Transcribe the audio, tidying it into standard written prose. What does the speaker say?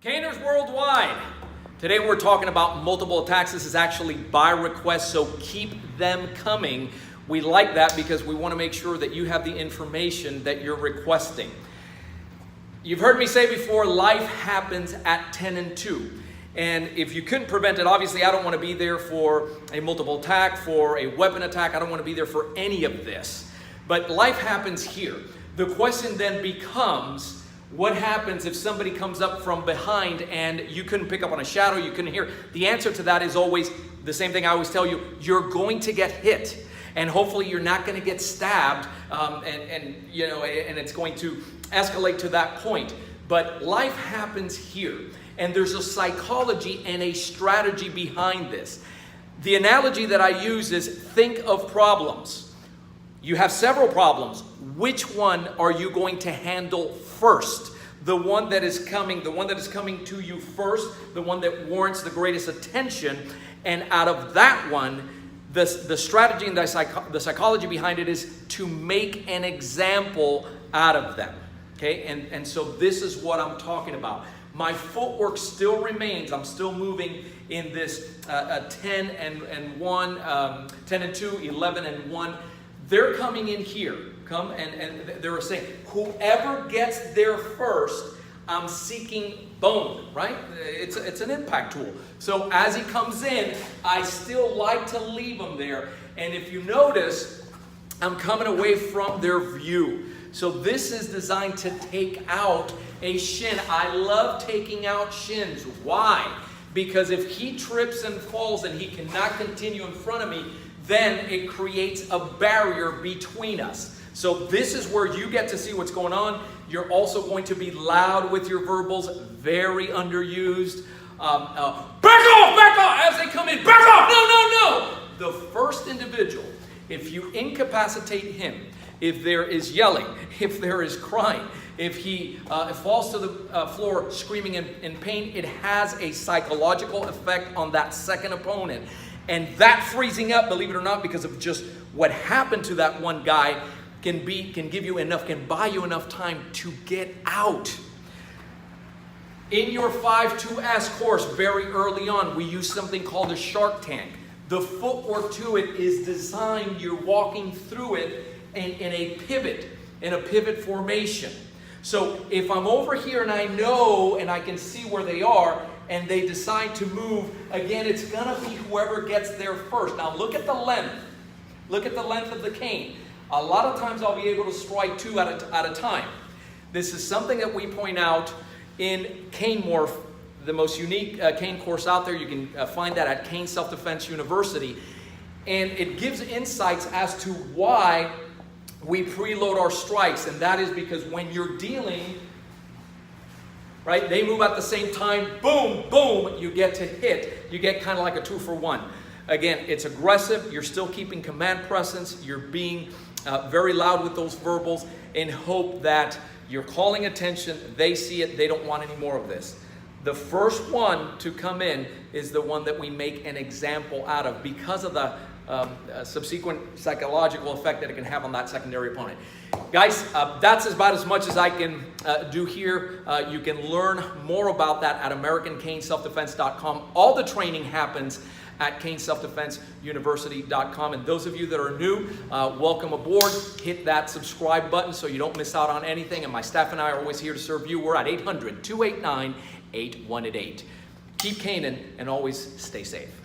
Caners worldwide. Today we're talking about multiple attacks. This is actually by request, so keep them coming. We like that because we want to make sure that you have the information that you're requesting. You've heard me say before, life happens at 10 and 2. And if you couldn't prevent it, obviously I don't want to be there for a multiple attack, for a weapon attack. I don't want to be there for any of this. But life happens here. The question then becomes, what happens if somebody comes up from behind and you couldn't pick up on a shadow, you couldn't hear? The answer to that is always the same thing I always tell you. You're going to get hit. And hopefully you're not going to get stabbed and it's going to escalate to that point. But life happens here. And there's a psychology and a strategy behind this. The analogy that I use is think of problems. You have several problems. Which one are you going to handle first? The one that is coming to you first, the one that warrants the greatest attention. And out of that one, the strategy and the psychology behind it is to make an example out of them. Okay, and so this is what I'm talking about. My footwork still remains. I'm still moving in this 10 and 1, 10 and 2, 11 and 1. They're coming in here. Come and they're saying, whoever gets there first, I'm seeking bone, right? It's an impact tool. So as he comes in, I still like to leave him there. And if you notice, I'm coming away from their view. So this is designed to take out a shin. I love taking out shins. Why? Because if he trips and falls and he cannot continue in front of me, then it creates a barrier between us. So this is where you get to see what's going on. You're also going to be loud with your verbals, very underused. Back off, as they come in, back off, no. The first individual, if you incapacitate him, if there is yelling, if there is crying, if he falls to the floor screaming in pain, it has a psychological effect on that second opponent. And that freezing up, believe it or not, because of just what happened to that one guy, can buy you enough time to get out. In your 5-2S course, very early on, we use something called a shark tank. The footwork to it is designed, you're walking through it in a pivot formation. So if I'm over here and I know and I can see where they are and they decide to move, again, it's gonna be whoever gets there first. Now look at the length. Look at the length of the cane. A lot of times I'll be able to strike 2 at a time. This is something that we point out in Cane Morph, the most unique cane course out there. You can find that at Cane Self-Defense University. And it gives insights as to why we preload our strikes. And that is because when you're dealing, right, they move at the same time, boom, boom, you get to hit. You get kind of like a 2-for-1. Again, it's aggressive. You're still keeping command presence. You're being very loud with those verbals in hope that you're calling attention. They see it. They don't want any more of this. The first one to come in is the one that we make an example out of because of the subsequent psychological effect that it can have on that secondary opponent. Guys, that's about as much as I can do here. You can learn more about that at AmericanCaneSelfDefense.com. All the training happens at CaneSelfDefenseUniversity.com. And those of you that are new, welcome aboard. Hit that subscribe button so you don't miss out on anything. And my staff and I are always here to serve you. We're at 800-289-8188. Keep caning and always stay safe.